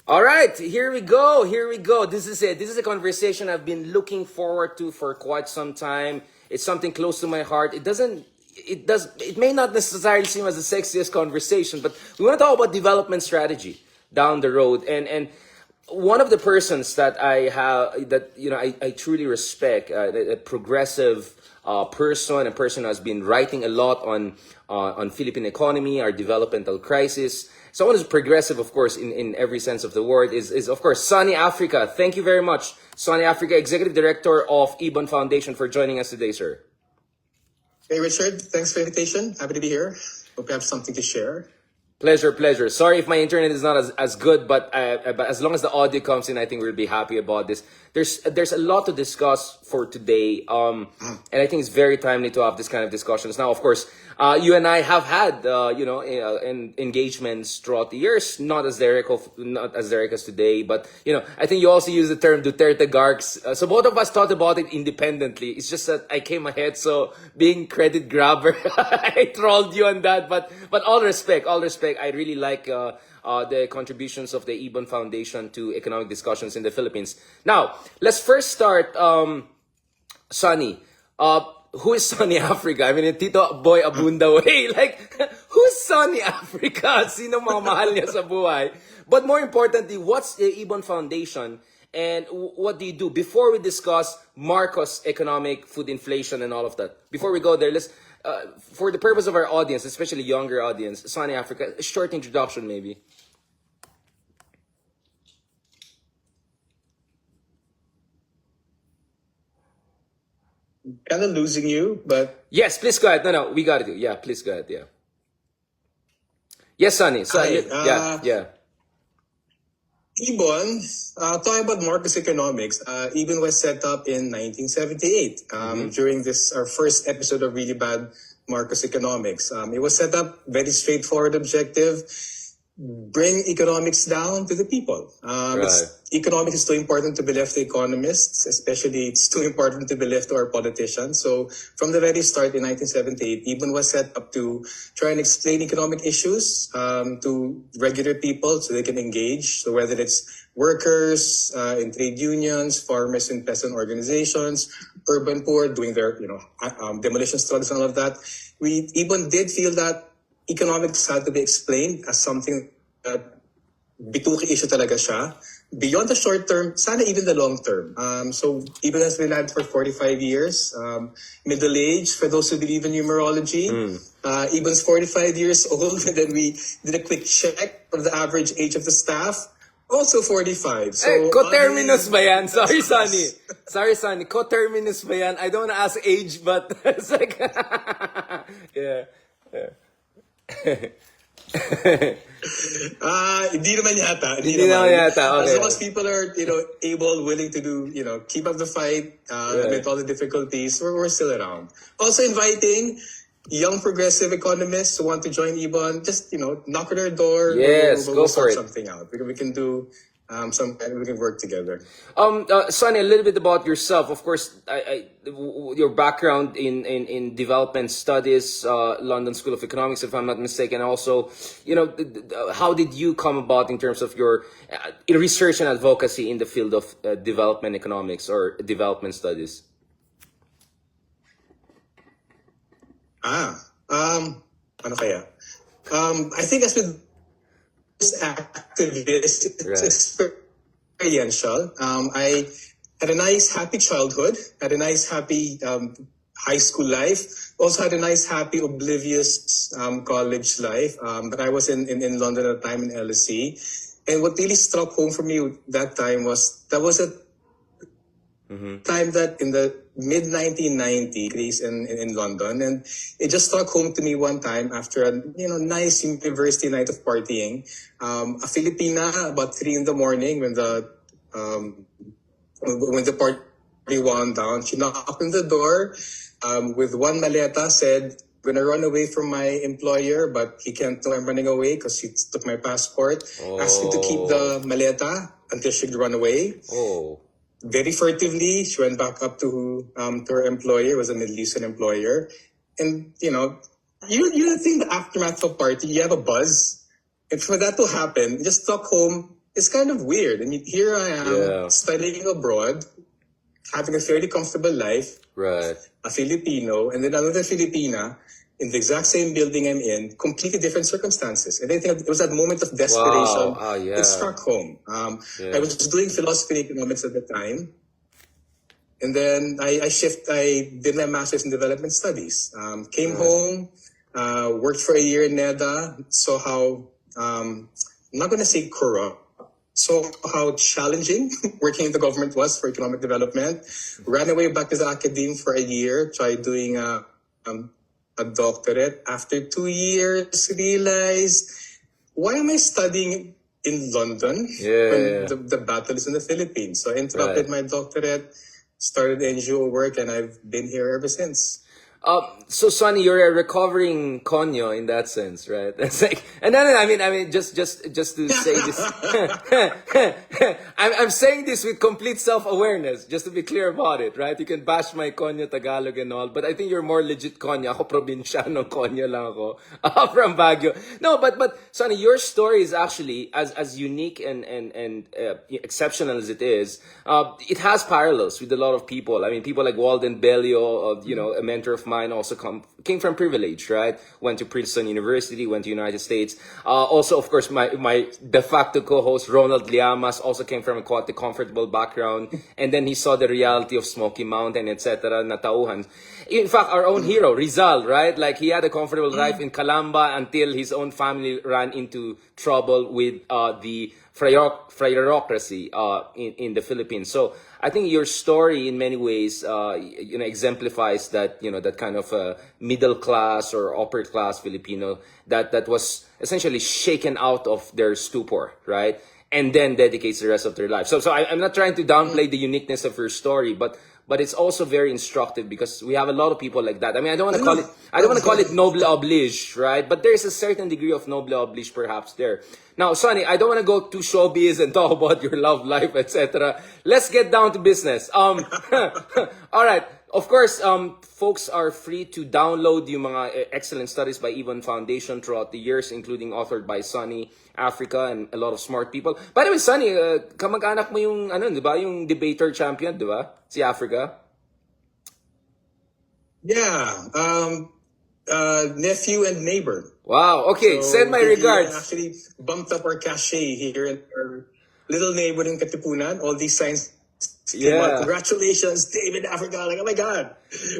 All right, here we go. Here we go. This is it. This is a conversation I've been looking forward to for quite some time. It's something close to my heart. It may not necessarily seem as the sexiest conversation, but we want to talk about development strategy down the road. And one of the persons that I have that I truly respect, a progressive person, a person who has been writing a lot on Philippine economy, our developmental crisis. Someone who's progressive, of course, in every sense of the word is of course Sonny Africa. Thank you very much, Sonny Africa, Executive Director of Ibon Foundation, for joining us today, sir. Hey Richard, thanks for the invitation. Happy to be here. Hope you have something to share. Pleasure. Sorry if my internet is not as good, but as long as the audio comes in, I think we'll be happy about this. There's a lot to discuss for today, and I think it's very timely to have this kind of discussions. Now, of course, you and I have had engagements throughout the years, not as direct as today, but I think you also use the term Duterte Gargs. So both of us thought about it independently. It's just that I came ahead, so being credit grabber, I trolled you on that. But all respect. I really like the contributions of the Ibon Foundation to economic discussions in the Philippines. Now, let's first start, Sonny. Who is Sonny Africa? I mean, Tito Boy Abunda way. Like, who's Sonny Africa? Sino mga mahal niya sa buhay? But more importantly, what's the Ibon Foundation and what do you do? Before we discuss Marcos economic food inflation and all of that, before we go there, let's for the purpose of our audience, especially younger audience, Sonny Africa, a short introduction maybe. Kind of losing you, but Yes, please go ahead. No, we got to do. Yeah, please go ahead. Yeah. Yes, Sonny. Yeah. Ibon, talking about Marcos economics, Ibon was set up in 1978 during this our first episode of Really Bad Marcos economics. It was set up very straightforward objective: bring economics down to the people. Economics is too important to be left to economists, especially it's too important to be left to our politicians. So from the very start in 1978, Ibon was set up to try and explain economic issues to regular people so they can engage. So whether it's workers in trade unions, farmers in peasant organizations, urban poor doing their demolition studies and all of that, Ibon did feel that economics had to be explained as something that bituki issue talaga siya. Beyond the short term, sana even the long term. So Ibon has been at for 45 years. Middle age, for those who believe in numerology. Ibon's 45 years old, and then we did a quick check of the average age of the staff. Also 45. So, coterminous ba yan? Sorry, Sonny. Coterminous ba yan? I don't want to ask age, but it's like, yeah. Hindi naman yata. Hindi naman yata. Okay. As long as people are, able, willing to do, keep up the fight, with all the difficulties, we're still around. Also inviting young progressive economists who want to join Ibon, just, knock on our door. Yes, we'll go for sort it. something out. We can do we can work together. Sonny, a little bit about yourself. Of course, your background in development studies, London School of Economics, if I'm not mistaken. Also, how did you come about in terms of your research and advocacy in the field of development economics or development studies? Ano kaya? I think as with activist, it's experiential. I had a nice, happy childhood, had a nice, happy high school life, also had a nice, happy, oblivious college life. But I was in London at the time in LSE. And what really struck home for me that time was a time that in the mid-1990s in London, and it just struck home to me one time after a nice university night of partying. A Filipina about 3 a.m. when the party wound down, she knocked on the door with one maleta, said, "I'm gonna run away from my employer, but he can't know I'm running away because he took my passport." Asked me to keep the maleta until she'd run away. Very furtively, she went back up to her employer. It was a Middle Eastern employer. And, you think the aftermath of a party, you have a buzz. And for that to happen, just stuck home it's kind of weird. I mean, here I am Yeah. studying abroad, having a fairly comfortable life, Right. a Filipino, and then another Filipina in the exact same building I'm in, completely different circumstances. And I think it was that moment of Wow. desperation. Ah, It yeah. struck home. I Yeah. was doing philosophy and economics at the time. And then I did my master's in development studies. Came Right. home, worked for a year in NEDA, saw how, I'm not going to say corrupt, saw how challenging working in the government was for economic development. Ran away back to the academe for a year, tried doing a doctorate. After 2 years, realized, why am I studying in London when Yeah. the battle is in the Philippines? So I Right. interrupted my doctorate, started NGO work, and I've been here ever since. So Sonny, you're a recovering conyo in that sense, right? That's like, and then I mean, just to say this, I'm saying this with complete self-awareness, just to be clear about it, right? You can bash my conyo Tagalog and all, but I think you're more legit conyo. Ako probinsyano conyo lang ako, from Baguio. No, but Sonny, your story is actually as unique and exceptional as it is. It has parallels with a lot of people. I mean, people like Walden Bellio, a mentor of mine, also came from privilege, right? Went to Princeton University, went to United States. Also, of course, my de facto co-host Ronald Llamas also came from a quite comfortable background, and then he saw the reality of Smoky Mountain, etc. Natauhan. In fact, our own hero Rizal, right? Like he had a comfortable life in Calamba until his own family ran into trouble with the friarocracy in the Philippines. So I think your story in many ways, exemplifies that, that kind of middle class or upper class Filipino that was essentially shaken out of their stupor, right? And then dedicates the rest of their life. So I'm not trying to downplay the uniqueness of your story, but it's also very instructive because we have a lot of people like that. I mean, I don't want to call it noble oblige, right? But there's a certain degree of noble oblige perhaps there. Now, Sonny, I don't want to go too showbiz and talk about your love life, etc. Let's get down to business. All right. Of course, folks are free to download yung mga excellent studies by Evon Foundation throughout the years, including authored by Sonny, Africa, and a lot of smart people. By the way, Sonny, kamag-anak mo yung, di ba, yung debater champion, di ba? Si Africa? Yeah, nephew and neighbor. Wow, okay, So send my he regards. actually bumped up our cachet here in our little neighborhood in Katipunan. All these signs came out. Yeah. Congratulations, David Africa. Like, oh my God.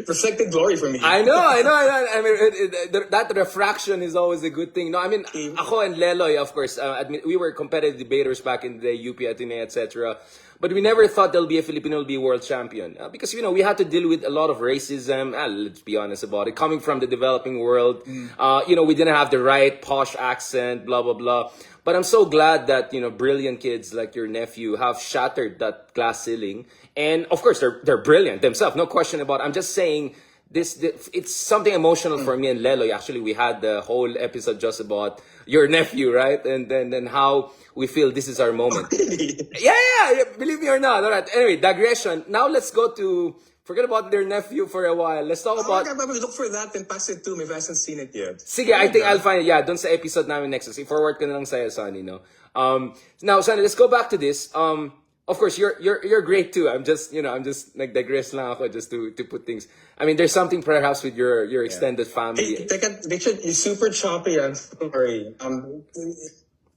Reflected glory for me. I know. I mean, that refraction is always a good thing. No, I mean, ako and Leloy, of course, we were competitive debaters back in the UP Ateneo, etc. But we never thought there'll be a Filipino will be a world champion. Because, we had to deal with a lot of racism. Let's be honest about it. Coming from the developing world, we didn't have the right posh accent, blah, blah, blah. But I'm so glad that, brilliant kids like your nephew have shattered that glass ceiling. And of course, they're brilliant themselves. No question about it. I'm just saying it's something emotional for me and Leloy. Actually, we had the whole episode just about your nephew, right? And then how we feel this is our moment. Yeah, believe me or not. All right. Anyway, digression. Now let's go to, forget about their nephew for a while. Let's talk about... Okay, but look for that and pass it to me if I hasn't seen it yet. Sige, I think I'll find it. Yeah, dun sa episode namin next. I-forward ko na lang sa'yo, Sonny, no? Now, Sonny, let's go back to this. Of course, you're great too. I'm just digress lang ako just to put things. I mean, there's something perhaps with your extended family. Hey, Richard, you're super choppy. I'm sorry.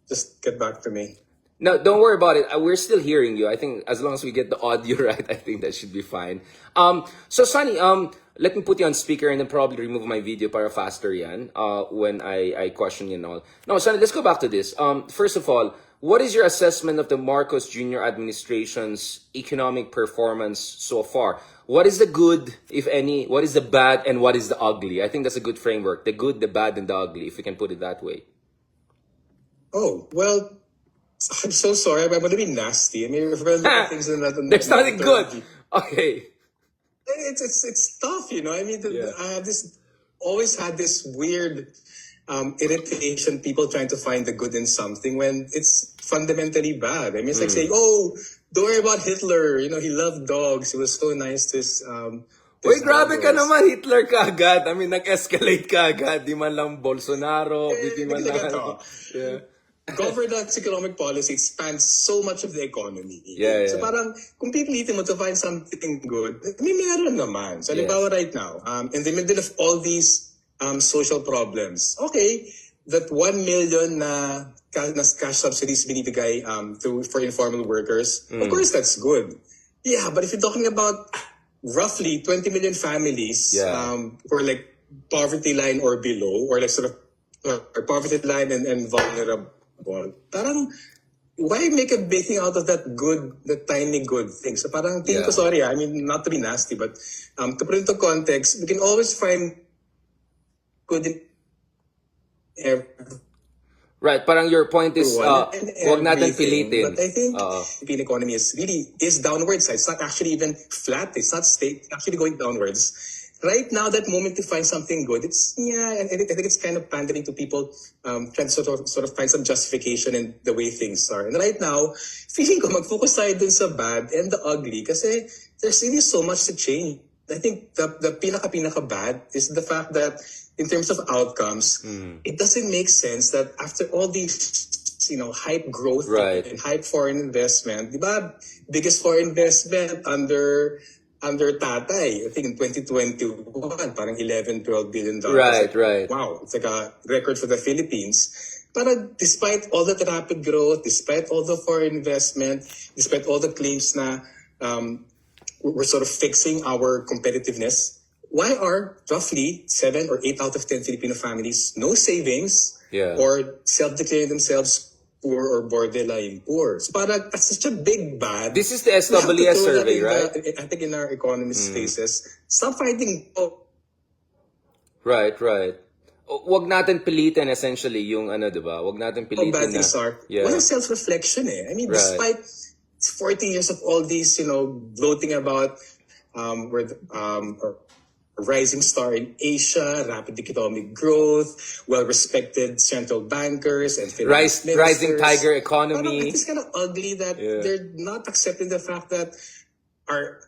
Just get back to me. No, don't worry about it. We're still hearing you. I think as long as we get the audio right, I think that should be fine. So Sonny, let me put you on speaker and then probably remove my video para faster yan, when I question you and all. No, Sonny, let's go back to this. First of all, what is your assessment of the Marcos Jr. administration's economic performance so far? What is the good, if any? What is the bad, and what is the ugly? I think that's a good framework. The good, the bad, and the ugly, if we can put it that way. Oh, well, I'm so sorry. I'm going to be nasty. I mean, if we're going to look at things in that... There's nothing good. Okay. It's tough, I mean, Yeah. I have always had this weird irritation, people trying to find the good in something when it's fundamentally bad. I mean, it's like saying, oh, don't worry about Hitler. He loved dogs. He was so nice to his... Uy, grabe ka naman, Hitler ka agad. I mean, nag-escalate ka agad. Di man lang Bolsonaro, di man lang... Yeah. governance economic policy, it spans so much of the economy. Yeah, So yeah. parang kung pipilitin mo to find something good, meron naman. So Yes. halimbawa right now, in the middle of all these social problems, okay, that 1 million na cash subsidies binibigay for informal workers, of course that's good. Yeah, but if you're talking about roughly 20 million families Yeah. who are like poverty line or below, or like sort of or poverty line and vulnerable, parang why make a big thing out of that tiny good thing? So parang tingin ko, Yeah. sorry, I mean, not to be nasty, but to put into context, we can always find good in Right, parang your point is, everyone and wag natin everything. pilitin. But I think Oo. the Philippine economy is downwards. It's not actually even flat. It's not stable. It's actually going downwards. Right now, that moment to find something good, and I think it's kind of pandering to people, trying to sort of find some justification in the way things are. And right now, feeling ko mag-focus tayo dun sa bad and the ugly kasi there's really so much to change. I think the pinaka bad is the fact that in terms of outcomes, it doesn't make sense that after all these hype growth Right. and hype foreign investment, di ba? Biggest foreign investment under Tatay, I think in 2021, parang 11, 12 billion dollars. Right, right. Wow, it's like a record for the Philippines. But despite all that rapid growth, despite all the foreign investment, despite all the claims na we're sort of fixing our competitiveness, why are roughly 7 or 8 out of 10 Filipino families no savings Yeah. or self-declaring themselves poor or borderline poor? So parang that's such a big bad. This is the We have to SWS throw that survey, in right? I think in our economist faces, stop finding Right, right. Wag natin pilitin essentially yung ano, 'di ba? Wag natin how pilitin bad na. things are. Yeah. Walang self-reflection eh. I mean, Right. despite 14 years of all these, gloating about where a rising star in Asia, rapid economic growth, well-respected central bankers and finance ministers. Rising tiger Parang economy. it's kind of ugly that Yeah. they're not accepting the fact that our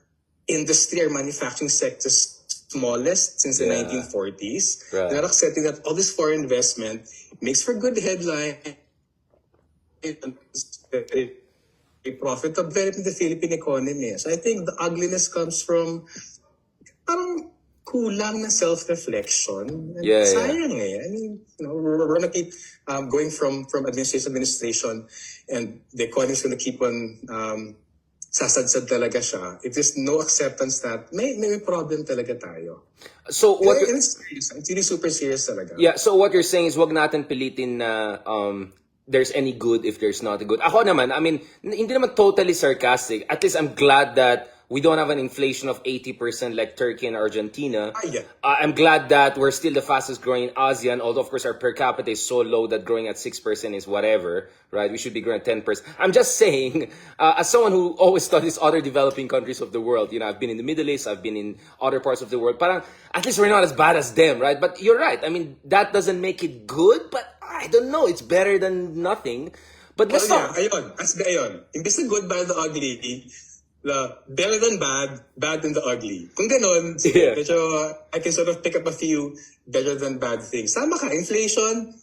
industry, our manufacturing sector is smallest since the Yeah. 1940s. Right. They're not accepting that all this foreign investment makes for good headline, a profit of developing the Philippine economy. So I think the ugliness comes from parang kulang na self-reflection. And Yeah, yeah. sayang eh. I mean, we're gonna keep going from administration to administration, and the economy is gonna keep on sasadsad talaga siya. If there's no acceptance that may problem talaga tayo. So what And it's serious. It's really super serious talaga. Yeah, so what you're saying is wag natin pilitin na there's any good if there's not a good. Ako naman, I mean, hindi naman totally sarcastic. At least I'm glad that we don't have an inflation of 80% like Turkey and Argentina. Yeah. I'm glad that we're still the fastest growing in ASEAN, although of course our per capita is so low that growing at 6% is whatever, right? We should be growing at 10%. I'm just saying, as someone who always studies other developing countries of the world, I've been in the Middle East, I've been in other parts of the world, parang at least we're not as bad as them, right? But you're right. I mean, that doesn't make it good, but I don't know. It's better than nothing. But let's talk. Ayun. Ayun. Imbis na good, bad, the ugly, the better than bad, bad than the ugly. Kung ganon, Yeah. medyo I can sort of pick up a few better than bad things. Tama ka, inflation,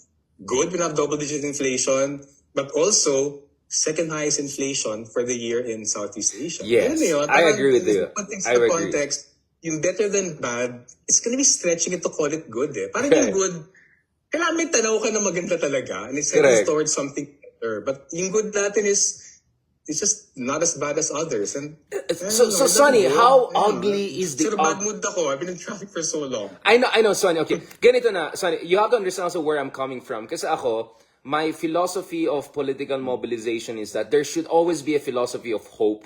good, we have double-digit inflation, but also second highest inflation for the year in Southeast Asia. Yes, Alam mo yun? I agree with you. Put things I in agree. context, yung better than bad, it's gonna be stretching it to call it good eh. Parang Correct. yung good, kailangan may tanaw ka na maganda talaga, and it's heading Correct. towards something better. But yung good natin is, it's just not as bad as others. And So Sonny, how ugly is the sort of bad mood ako. I've been in traffic for so long. I know, Sonny. Okay, ganito na, Sonny. You have to understand also where I'm coming from. Kasi ako, my philosophy of political mobilization is that there should always be a philosophy of hope.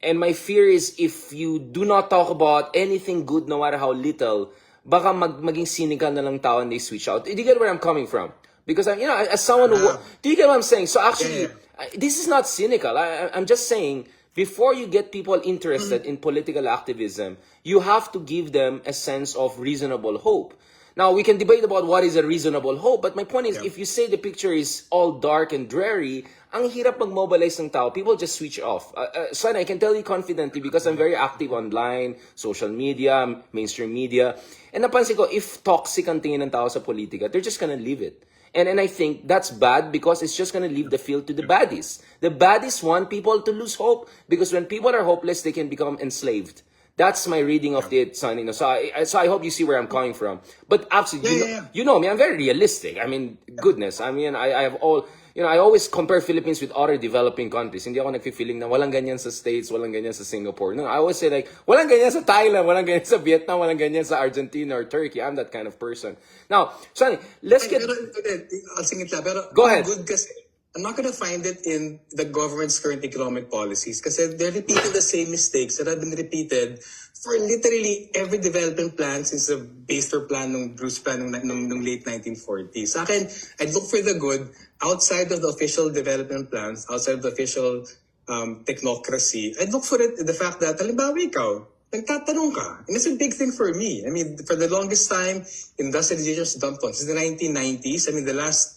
And my fear is if you do not talk about anything good, no matter how little, baka maging cynical na lang tao and they switch out. Do you get where I'm coming from? Because I'm, as someone who, do you get what I'm saying? So actually, this is not cynical. I'm just saying, before you get people interested in political activism, you have to give them a sense of reasonable hope. Now, we can debate about what is a reasonable hope, but my point is, if you say the picture is all dark and dreary, ang hirap mag-mobilize ng tao, people just switch off. Son, I can tell you confidently because I'm very active online, social media, mainstream media, and napansin ko, if toxic ang tingin ng tao sa politika, they're just gonna leave it. And I think that's bad because it's just going to leave the field to the baddies. The baddies want people to lose hope because when people are hopeless, they can become enslaved. That's my reading of it, Sonny. So I hope you see where I'm coming from. But absolutely, you know me, I'm very realistic. I mean, goodness, I mean, I have all, I always compare Philippines with other developing countries. Hindi ako nagfi-feeling na walang ganyan sa States, walang ganyan sa Singapore. No, I always say like, walang ganyan sa Thailand, walang ganyan sa Vietnam, walang ganyan sa Argentina or Turkey. I'm that kind of person. Now, Sonny, let's get... I'll sing it lang. Pero Go ahead. Good kasi I'm not going to find it in the government's current economic policies kasi they're repeating the same mistakes that have been repeated for literally every development plan since the Baster plan ng Bruce plan nung late 1940s. Sa akin, I'd look for the good outside of the official development plans, outside of the official technocracy. I'd look for it the fact that, halimbawa ikaw, nagtatanong ka. And it's a big thing for me. I mean, for the longest time, industrialization was dumped on. Since the 1990s, I mean, the last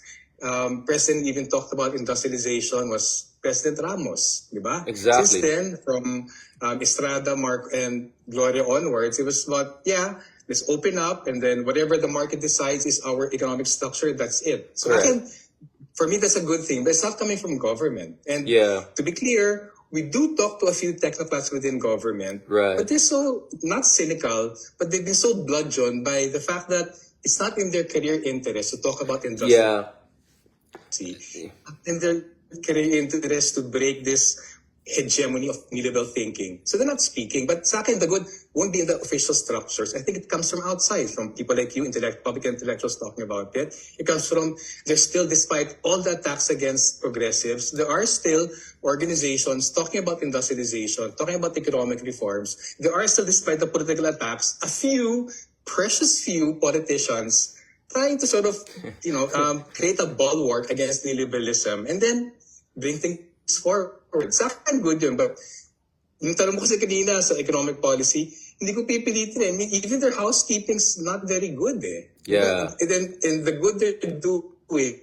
president even talked about industrialization was President Ramos, di ba? Exactly. Since then, from Estrada, Mark, and Gloria onwards, it was about, let's open up, and then whatever the market decides is our economic structure, that's it. So for me, that's a good thing, but it's not coming from government. And to be clear, we do talk to a few technocrats within government, but they're so, not cynical, but they've been so bludgeoned by the fact that it's not in their career interest to talk about industrial in their career interest to break this hegemony of neoliberal thinking. So they're not speaking, but sa akin, the good won't be in the official structures. I think it comes from outside, from people like you, public intellectuals talking about it. It comes from, there's still, despite all the attacks against progressives, there are still organizations talking about industrialization, talking about economic reforms. There are still, despite the political attacks, a few, precious few politicians trying to sort of, create a bulwark against neoliberalism and then bring things forward. Sa akin, good yun. But yung tanong mo kasi kanina sa economic policy, hindi ko pipilitin eh. I mean, even their housekeeping's not very good eh. Yeah. And the good they're doing,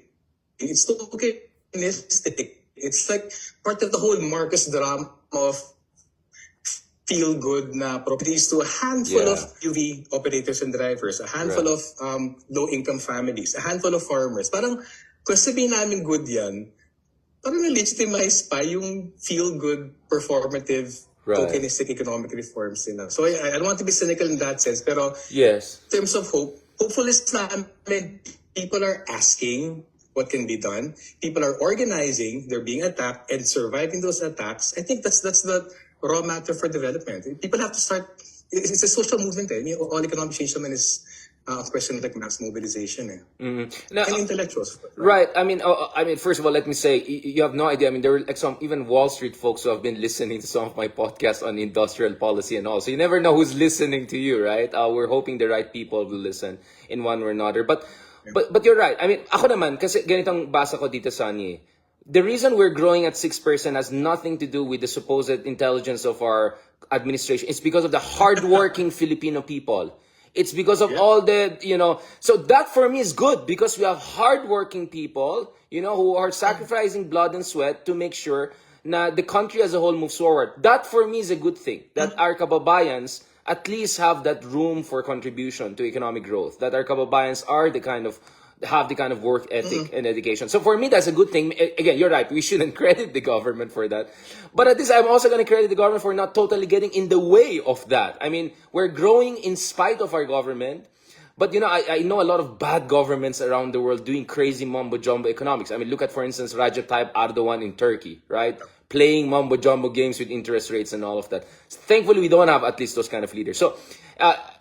it's so opportunistic. It's like part of the whole Marcos drama of feel-good na properties to a handful of UV operators and drivers, a handful of low-income families, a handful of farmers. Parang, kung sabihin namin good yan, parang na-legitimize pa yung feel-good, performative, tokenistic economic reforms nila. So I don't want to be cynical in that sense, pero in terms of hope, hopefulness namin, people are asking what can be done. People are organizing, they're being attacked, and surviving those attacks. I think that's the raw matter for development. People have to start, it's a social movement eh. I mean, all economic change naman is a question of like mass mobilization eh. Now, and intellectuals. Right. I mean, first of all, let me say, you have no idea. I mean, there were like some even Wall Street folks who have been listening to some of my podcasts on industrial policy and all. So you never know who's listening to you, right? We're hoping the right people will listen in one way or another. But you're right. I mean, ako naman, kasi ganitong basa ko dito, Sonny. The reason we're growing at 6% has nothing to do with the supposed intelligence of our administration. It's because of the hardworking Filipino people. It's because of all the, so that for me is good because we have hardworking people, who are sacrificing blood and sweat to make sure na the country as a whole moves forward. That for me is a good thing, that our kababayans at least have that room for contribution to economic growth, that our kababayans have the kind of work ethic and education. So for me, that's a good thing. Again, you're right. We shouldn't credit the government for that. But at least I'm also going to credit the government for not totally getting in the way of that. I mean, we're growing in spite of our government. But, I know a lot of bad governments around the world doing crazy mumbo-jumbo economics. I mean, look at, for instance, Recep Tayyip Erdogan in Turkey, right? Playing mumbo-jumbo games with interest rates and all of that. Thankfully, we don't have at least those kind of leaders. So,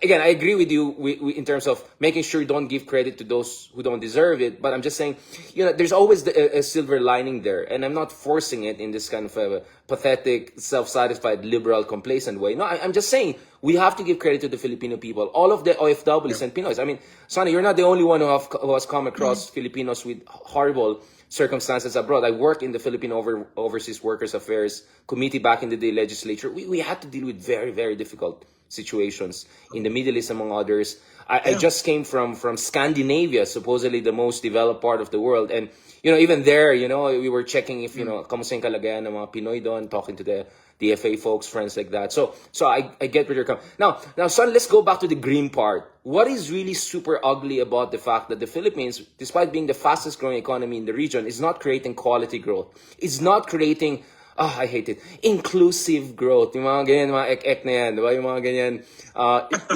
again, I agree with you in terms of making sure you don't give credit to those who don't deserve it. But I'm just saying, there's always a silver lining there. And I'm not forcing it in this kind of a pathetic, self-satisfied, liberal, complacent way. No, I'm just saying we have to give credit to the Filipino people. All of the OFWs and Pinoys. I mean, Sonny, you're not the only one who has come across Filipinos with horrible circumstances abroad. I work in the Philippine Overseas Workers Affairs Committee back in the day legislature. We had to deal with very, very difficult situations in the Middle East, among others. I just came from Scandinavia, supposedly the most developed part of the world. And, even there, we were checking if, kamusta yung kalagayan ng mga Pinoy doon, talking to the DFA folks, friends like that. So I get where you're coming. Now, son, let's go back to the green part. What is really super ugly about the fact that the Philippines, despite being the fastest growing economy in the region, is not creating quality growth? It's not creating, I hate it, inclusive growth. Yung mga ganyan, mga ek-ek na yan, diba? Yung mga ganyan,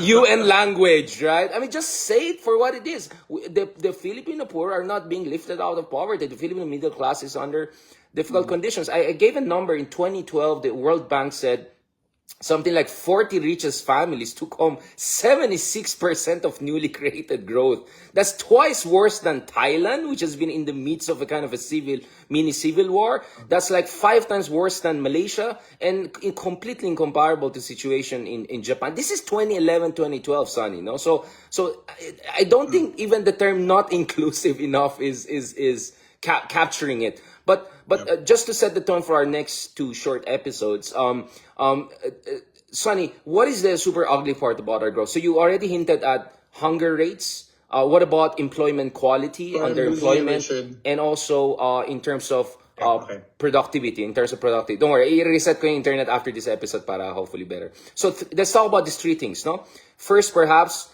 UN language, right? I mean, just say it for what it is. The Filipino poor are not being lifted out of poverty. The Filipino middle class is under difficult conditions. I gave a number in 2012. The World Bank said something like 40 richest families took home 76% of newly created growth. That's twice worse than Thailand, which has been in the midst of a kind of a mini civil war. That's like 5 times worse than Malaysia, and completely incomparable to the situation in Japan. This is 2011, 2012, Sonny. So I don't think even the term not inclusive enough is capturing it. But just to set the tone for our next 2 short episodes, Sonny, what is the super ugly part about our growth? So you already hinted at hunger rates. What about employment quality, underemployment, and also in terms of productivity? In terms of productivity, don't worry, i-reset ko yung internet after this episode para hopefully better. So let's talk about these 3 things. No, first, perhaps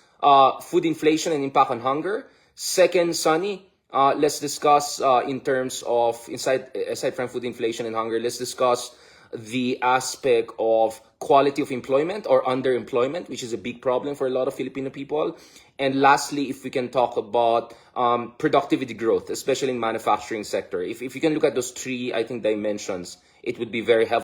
food inflation and impact on hunger. Second, Sonny, let's discuss in terms of aside from food inflation and hunger, let's discuss the aspect of quality of employment or underemployment, which is a big problem for a lot of Filipino people. And lastly, if we can talk about productivity growth, especially in manufacturing sector. If you can look at those 3, I think, dimensions, it would be very helpful.